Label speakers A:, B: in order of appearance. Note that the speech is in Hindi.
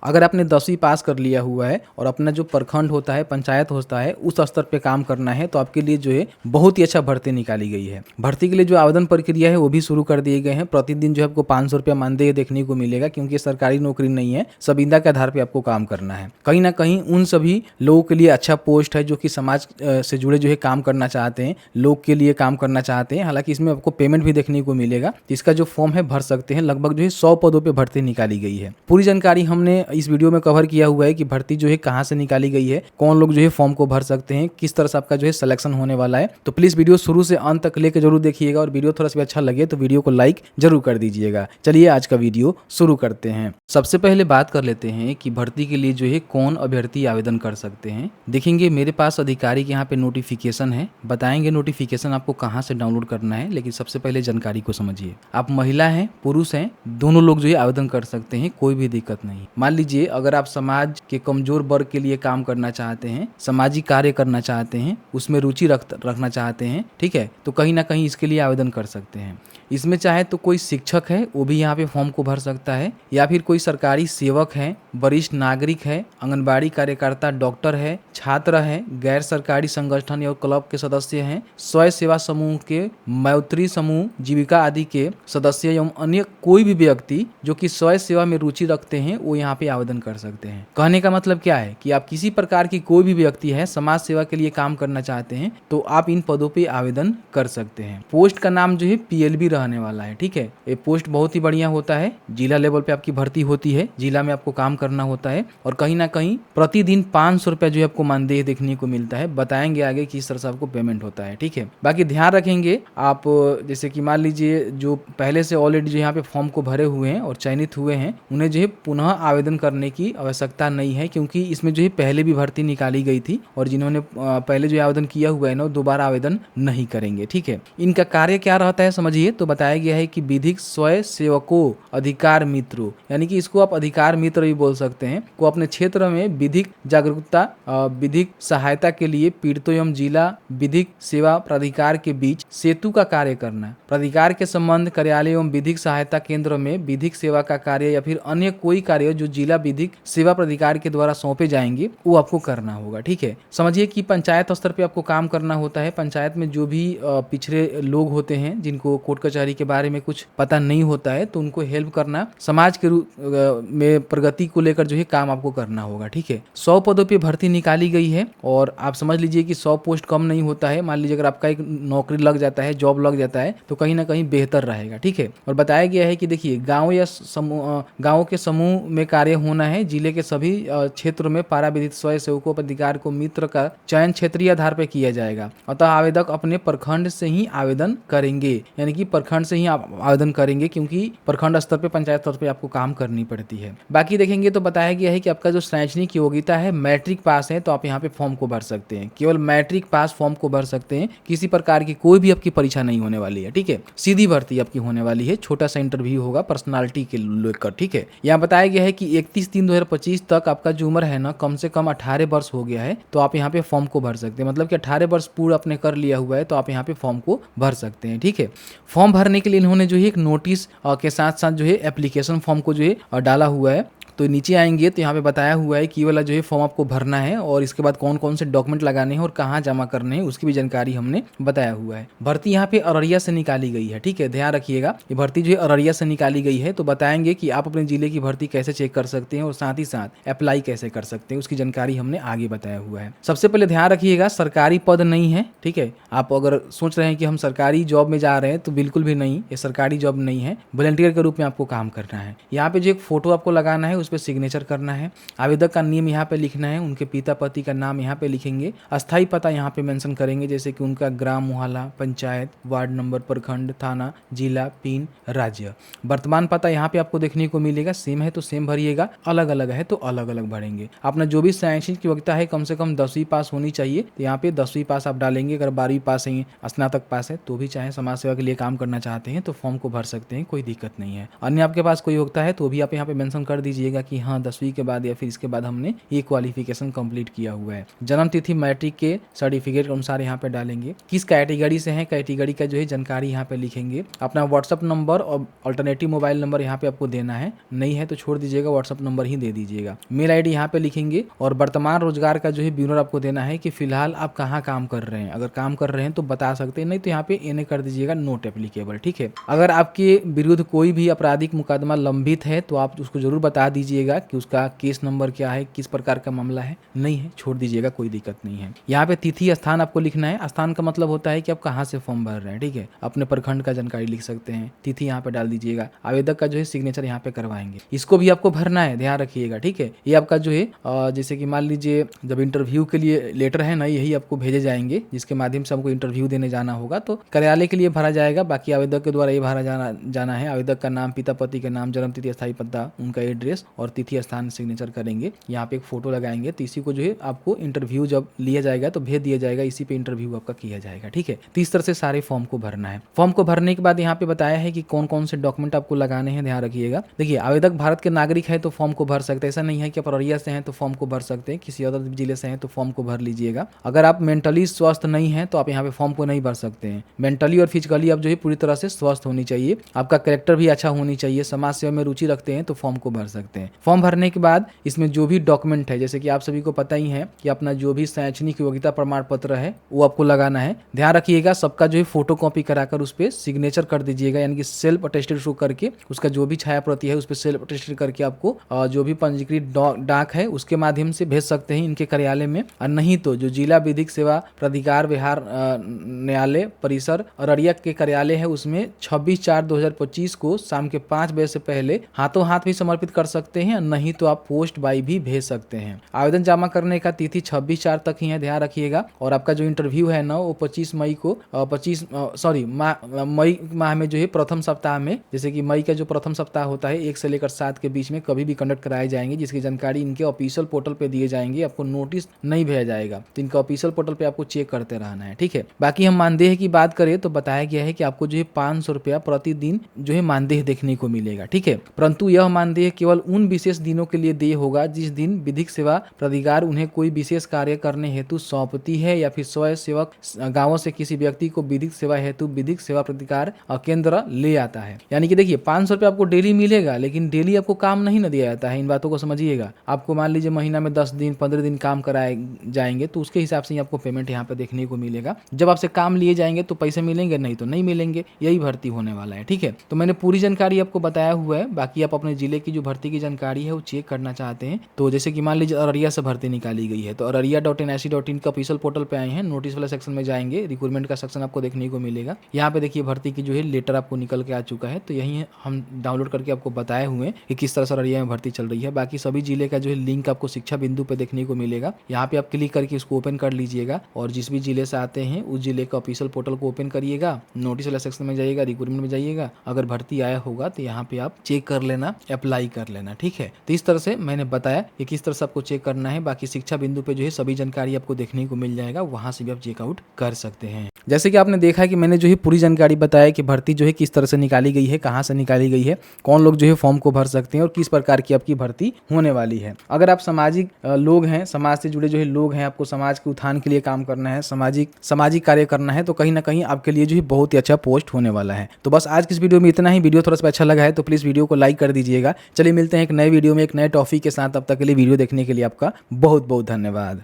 A: अगर आपने 10वीं पास कर लिया हुआ है और अपना जो प्रखंड होता है, पंचायत होता है, उस स्तर पे काम करना है तो आपके लिए जो है बहुत ही अच्छा भर्ती निकाली गई है। भर्ती के लिए जो आवेदन प्रक्रिया है वो भी शुरू कर दिए गए हैं। प्रतिदिन जो है आपको 500 रुपया मानदेय देखने को मिलेगा, क्योंकि सरकारी नौकरी नहीं है, संविदा के आधार पर आपको काम करना है। कहीं ना कहीं उन सभी लोगों के लिए अच्छा पोस्ट है जो कि समाज से जुड़े जो है काम करना चाहते हैं, लोग के लिए काम करना चाहते हैं। हालांकि इसमें आपको पेमेंट भी देखने को मिलेगा। इसका जो फॉर्म है भर सकते हैं। लगभग जो है 100 पदों पे भर्ती निकाली गई है। पूरी जानकारी हमने इस वीडियो में कवर किया हुआ है कि भर्ती जो है कहाँ से निकाली गई है, कौन लोग जो है फॉर्म को भर सकते हैं, किस तरह से आपका जो है सिलेक्शन होने वाला है। तो प्लीज वीडियो शुरू से अंत तक लेकर जरूर देखिएगा, और वीडियो थोड़ा सा अच्छा लगे तो वीडियो को लाइक जरूर कर दीजिएगा। चलिए आज का वीडियो शुरू करते हैं। सबसे पहले बात कर लेते हैं कि भर्ती के लिए जो है कौन अभ्यर्थी आवेदन कर सकते हैं। देखेंगे मेरे पास अधिकारी के यहाँ पे नोटिफिकेशन है, बताएंगे नोटिफिकेशन आपको कहाँ से डाउनलोड करना है। लेकिन सबसे पहले जानकारी को समझिए। आप महिला हैं, पुरुष हैं, दोनों लोग जो है आवेदन कर सकते हैं, कोई भी दिक्कत नहीं। मान लीजिए अगर आप समाज के कमजोर वर्ग के लिए काम करना चाहते हैं, सामाजिक कार्य करना चाहते हैं, उसमें रुचि रखना चाहते हैं, ठीक है, तो कहीं ना कहीं इसके लिए आवेदन कर सकते हैं। इसमें चाहे तो कोई शिक्षक है वो भी यहाँ पे फॉर्म को भर सकता है, या फिर कोई सरकारी सेवक है, वरिष्ठ नागरिक है, आंगनबाड़ी कार्यकर्ता, डॉक्टर है, छात्र है, गैर सरकारी संगठन या क्लब के सदस्य हैं, स्वयं सेवा समूह के, मैत्री समूह, जीविका आदि के सदस्य एवं अन्य कोई भी व्यक्ति जो कि स्वयं सेवा में रुचि रखते हैं वो यहाँ पे आवेदन कर सकते हैं। कहने का मतलब क्या है कि आप किसी प्रकार की कोई भी व्यक्ति है, समाज सेवा के लिए काम करना चाहते हैं तो आप इन पदों पे आवेदन कर सकते हैं। पोस्ट का नाम जो है PLB रहने वाला है, ठीक है। ये पोस्ट बहुत ही बढ़िया होता है। जिला लेवल पे आपकी भर्ती होती है, जिला में आपको काम करना होता है, और कहीं ना कहीं प्रतिदिन 500 रुपया जो है आपको मानदेय देखने को मिलता है। बताएंगे आगे किस तरह से आपको पेमेंट होता है, ठीक है। बाकी ध्यान रखेंगे आप, जैसे कि मान लीजिए जो पहले से ऑलरेडी जो यहाँ पे फॉर्म को भरे हुए हैं और चयनित हुए हैं, उन्हें जो है पुनः आवेदन करने की आवश्यकता नहीं है, क्योंकि इसमें जो है पहले भी भर्ती निकाली गई थी, और जिन्होंने पहले जो आवेदन किया हुआ है ना दोबारा आवेदन नहीं करेंगे, ठीक है। इनका कार्य क्या रहता है समझिए। तो बताया गया है कि विधिक स्वयं सेवकों अधिकार मित्रों, यानी कि इसको आप अधिकार मित्र भी बोल सकते हैं, को अपने क्षेत्र में विधिक जागरूकता, विधिक सहायता के लिए पीड़ितों एवं जिला विधिक सेवा प्राधिकार के बीच सेतु का कार्य करना। प्राधिकार के संबंध कार्यालय एवं विधिक सहायता केंद्र में विधिक सेवा का कार्य या फिर अन्य कोई कार्य जो जिला विधिक सेवा प्राधिकार के द्वारा सौंपे जाएंगे वो आपको करना होगा, ठीक है। समझिए कि पंचायत स्तर पे आपको काम करना होता है। पंचायत में जो भी पिछड़े लोग होते हैं जिनको कोर्ट कचहरी के बारे में कुछ पता नहीं होता है, तो उनको हेल्प करना, समाज के में प्रगति को लेकर जो है काम आपको करना होगा, ठीक है। 100 पदों पे भर्ती निकाली गई है, और आप समझ लीजिए कि 100 पोस्ट कम नहीं होता है। मान लीजिए अगर आपका एक नौकरी लग जाता है, जॉब लग जाता है, तो कहीं ना कहीं बेहतर रहेगा, ठीक है। और बताया गया है कि देखिए गाँव या गाँव के समूह में कार्य होना है। जिले के सभी क्षेत्र में पारा विधिक स्वयं सेवकों अधिकार को मित्र का चयन क्षेत्रीय आधार पर किया जाएगा। अतः आवेदक अपने प्रखंड से ही आवेदन करेंगे, यानी कि प्रखंड से ही आप आवेदन करेंगे, क्योंकि प्रखंड स्तर पे, पंचायत स्तर पे आपको काम करनी पड़ती है। बाकी देखेंगे तो बताया गया है कि आपका जो शैक्षणिक योग्यता है मैट्रिक पास है, तो आप यहाँ पे फॉर्म को भर सकते हैं। केवल मैट्रिक पास फॉर्म को भर सकते हैं। किसी प्रकार की कोई भी आपकी परीक्षा नहीं होने वाली है, ठीक है। सीधी भर्ती आपकी होने वाली है। छोटा सा इंटरव्यू होगा पर्सनालिटी के लेकर, ठीक है। यहाँ बताया गया है कि 31/3/2025 तक आपका जो उम्र है ना कम से कम 18 वर्ष हो गया है, तो आप यहाँ पे फॉर्म को भर सकते हैं। मतलब कि 18 वर्ष पूरा आपने कर लिया हुआ है तो आप यहाँ पे फॉर्म को भर सकते हैं, ठीक है। फॉर्म भरने के लिए इन्होंने जो है एक नोटिस के साथ साथ जो है एप्लीकेशन फॉर्म को जो है डाला हुआ है। तो नीचे आएंगे तो यहाँ पे बताया हुआ है कि ये वाला जो है फॉर्म आपको भरना है, और इसके बाद कौन कौन से डॉक्यूमेंट लगाने हैं और कहाँ जमा करने हैं उसकी भी जानकारी हमने बताया हुआ है। भर्ती यहाँ पे अररिया से निकाली गई है, ठीक है। ध्यान रखिएगा ये भर्ती जो है अररिया से निकाली गई है। तो बताएंगे कि आप अपने जिले की भर्ती कैसे चेक कर सकते हैं और साथ ही साथ अप्लाई कैसे कर सकते हैं, उसकी जानकारी हमने आगे बताया हुआ है। सबसे पहले ध्यान रखिएगा सरकारी पद नहीं है, ठीक है। आप अगर सोच रहे हैं कि हम सरकारी जॉब में जा रहे हैं तो बिल्कुल भी नहीं, ये सरकारी जॉब नहीं है। वॉलंटियर के रूप में आपको काम करना है। यहाँ पे जो एक फोटो आपको लगाना है, उस पर सिग्नेचर करना है। आवेदक का नाम यहाँ पे लिखना है, उनके पिता पति का नाम यहाँ पे लिखेंगे। अस्थायी पता यहाँ पे मेंशन करेंगे, जैसे कि उनका ग्राम, मोहल्ला, पंचायत, वार्ड नंबर, प्रखंड, थाना, जिला, पिन, राज्य। वर्तमान पता यहाँ पे आपको देखने को मिलेगा। सेम है तो सेम भरिएगा, अलग अलग है तो अलग अलग भरेंगे। अपना जो भी शैक्षणिक योग्यता है कम से कम 10वीं पास होनी चाहिए, तो यहाँ पे 10वीं पास आप डालेंगे। अगर 12वीं पास है, स्नातक पास है, तो भी चाहे समाज सेवा के लिए काम करना चाहते हैं तो फॉर्म को भर सकते हैं, कोई दिक्कत नहीं है। अन्य आपके पास कोई योग्यता है तो भी आप यहाँ पे मेंशन कर दीजिएगा दीजिएगा कि हाँ 10वीं के बाद या फिर इसके बाद हमने ये क्वालिफिकेशन कंप्लीट किया हुआ है। जन्म तिथि मैट्रिक के सर्टिफिकेट के अनुसार यहाँ पे डालेंगे। किस कैटेगरी से है, कैटेगरी का जो है जानकारी यहाँ पे लिखेंगे। अपना व्हाट्सअप नंबर और अल्टरनेटिव मोबाइल नंबर यहाँ पे आपको देना है, नहीं है तो छोड़ दीजिएगा, व्हाट्सअप नंबर ही दे दीजिएगा। मेल आईडी यहाँ पे लिखेंगे और वर्तमान रोजगार का जो है ब्यूरो आपको देना है कि फिलहाल आप कहाँ काम कर रहे हैं। अगर काम कर रहे हैं तो बता सकते हैं, नहीं तो यहाँ पे एने कर दीजिएगा नोट एप्लीकेबल, ठीक है। अगर आपके विरुद्ध कोई भी आपराधिक मुकदमा लंबित है तो आप उसको जरूर बता दीजिएगा कि उसका केस नंबर क्या है, किस प्रकार का मामला है। नहीं है छोड़ दीजिएगा, कोई दिक्कत नहीं है। यहाँ पे तिथि स्थान आपको लिखना है। स्थान का मतलब होता है कि आप कहाँ से फॉर्म भर रहे हैं, ठीक है। अपने प्रखंड का जानकारी लिख सकते हैं, तिथि यहाँ पे डाल दीजिएगा। आवेदक का जो है सिग्नेचर यहाँ पे करवाएंगे, इसको भी आपको भरना है, ध्यान रखिएगा, ठीक है। ये आपका जो है जैसे कि मान लीजिए जब इंटरव्यू के लिए लेटर है ना, यही आपको भेजे जाएंगे, जिसके माध्यम से हमको इंटरव्यू देने जाना होगा, तो कार्यालय के लिए भरा जाएगा। बाकी आवेदक के द्वारा ये भरा जाना है। आवेदक का नाम, पिता पति का नाम, जन्म तिथि, स्थायी पता, उनका एड्रेस और तिथि स्थान सिग्नेचर करेंगे। यहाँ पे एक फोटो लगाएंगे, तो इसी को जो है आपको इंटरव्यू जब लिया जाएगा तो भेज दिया जाएगा, इसी पे इंटरव्यू आपका किया जाएगा, ठीक है। तो इस तरह से सारे फॉर्म को भरना है। फॉर्म को भरने के बाद यहाँ पे बताया है कि कौन कौन से डॉक्यूमेंट आपको लगाने हैं, ध्यान रखिएगा। देखिए आवेदक भारत के नागरिक है तो फॉर्म को भर सकते हैं, ऐसा नहीं है कि आप अररिया से हैं तो फॉर्म को भर सकते हैं, किसी अदर जिले से हैं तो फॉर्म को भर लीजिएगा। अगर आप मेंटली स्वस्थ नहीं है तो आप यहाँ पे फॉर्म को नहीं भर सकते हैं। मेंटली और फिजिकली आप जो है पूरी तरह से स्वस्थ होनी चाहिए, आपका कैरेक्टर भी अच्छा होनी चाहिए, समाज सेवा में रुचि रखते हैं तो फॉर्म को भर सकते हैं। फॉर्म भरने के बाद इसमें जो भी डॉक्यूमेंट है, जैसे कि आप सभी को पता ही है कि अपना जो भी शैक्षणिक योग्यता प्रमाण पत्र है वो आपको लगाना है। ध्यान रखिएगा सबका जो है फोटो कॉपी कराकर उस पर सिग्नेचर कर दीजिएगा, यानी कि सेल्फ अटेस्टेड शो करके उसका जो भी छाया प्रति है उस पर सेल्फ अटेस्टेड करके आपको जो भी पंजीकृत डाक है उसके माध्यम से भेज सकते हैं इनके कार्यालय में। और नहीं तो जो जिला विधिक सेवा प्राधिकार बिहार न्यायालय परिसर अररिया के कार्यालय है उसमें 26/4/2025 को शाम के 5 बजे से पहले हाथों हाथ भी समर्पित कर सकते हैं, नहीं तो आप पोस्ट बाई भी भेज सकते हैं। आवेदन जमा करने का तिथि 26/4 तक ही है, ध्यान रखिएगा। और आपका जो इंटरव्यू है ना वो 25 मई को मई माह में जो है प्रथम सप्ताह में, जैसे कि मई का जो प्रथम सप्ताह होता है 1 से लेकर 7 के बीच में कभी भी कंडक्ट कराए जाएंगे, जिसकी जानकारी इनके ऑफिशियल पोर्टल पे दिए जाएंगे। आपको नोटिस नहीं भेजा जाएगा, तो इनका ऑफिशियल पोर्टल पे आपको चेक करते रहना है, ठीक है। बाकी हम मानदेय की बात करें तो बताया गया है कि आपको जो है 500 रुपया प्रतिदिन जो है मानदेय देखने को मिलेगा, ठीक है। परंतु यह मानदेय केवल उन विशेष दिनों के लिए देय होगा जिस दिन विधिक सेवा प्राधिकार उन्हें कोई विशेष कार्य करने हेतु सौंपती है या फिर स्वयं सेवक गांवों से किसी व्यक्ति को विधिक सेवा हेतु विधिक सेवा प्राधिकार केंद्र ले आता है। यानी कि देखिए 500 रुपया आपको डेली मिलेगा, लेकिन डेली आपको काम नहीं न दिया जाता है, इन बातों को समझिएगा। आपको मान लीजिए महीना में 10 दिन 15 दिन काम कराए जाएंगे तो उसके हिसाब से ही आपको पेमेंट यहाँ पे देखने को मिलेगा। जब आपसे काम लिए जाएंगे तो पैसे मिलेंगे, नहीं तो नहीं मिलेंगे। यही भर्ती होने वाला है, ठीक है। तो मैंने पूरी जानकारी आपको बताया हुआ है। बाकी आप अपने जिले की जो भर्ती की जानकारी है वो चेक करना चाहते हैं तो जैसे कि मान लीजिए अररिया से भर्ती निकाली गई है तो arrariya.nic.in का ऑफिशियल पोर्टल पे आए हैं, नोटिस वाला सेक्शन में जाएंगे, रिक्रूटमेंट का सेक्शन आपको देखने को मिलेगा। यहाँ पे देखिए भर्ती की जो है लेटर आपको निकल के आ चुका है, तो यही हम डाउनलोड करके आपको बताए हुए हैं कि किस तरह से अररिया में भर्ती चल रही है। बाकी सभी जिले का जो है लिंक आपको शिक्षा बिंदु पे देखने को मिलेगा। यहाँ पे आप क्लिक करके उसको ओपन कर लीजिएगा और जिस भी जिले से आते हैं उस जिले का ऑफिशियल पोर्टल को ओपन करिएगा, नोटिस वाला सेक्शन में जाइएगा, रिक्रूटमेंट में जाइएगा। अगर भर्ती आया होगा तो यहाँ पे आप चेक कर लेना, अप्लाई कर लेना, ठीक है। तो इस तरह से मैंने बताया कि किस तरह से आपको चेक करना है। बाकी शिक्षा बिंदु पे जो है सभी जानकारी आपको देखने को मिल जाएगा, वहां से भी आप चेकआउट कर सकते हैं। जैसे कि आपने देखा कि मैंने जो है पूरी जानकारी बताया कि भर्ती जो है किस तरह से निकाली गई है, कहाँ से निकाली गई है, कौन लोग जो है फॉर्म को भर सकते हैं और किस प्रकार की आपकी भर्ती होने वाली है। अगर आप सामाजिक लोग हैं, समाज से जुड़े जो है लोग हैं, आपको समाज के उत्थान के लिए काम करना है, सामाजिक कार्य करना है, तो कहीं ना कहीं आपके लिए जो है बहुत ही अच्छा पोस्ट होने वाला है। तो बस आज की इस वीडियो में इतना ही। वीडियो थोड़ा सा अच्छा लगा है तो प्लीज वीडियो को लाइक कर दीजिएगा। चलिए मिलते हैं एक नए वीडियो में एक नए टॉपिक के साथ। अब तक के लिए वीडियो देखने के लिए आपका बहुत बहुत धन्यवाद।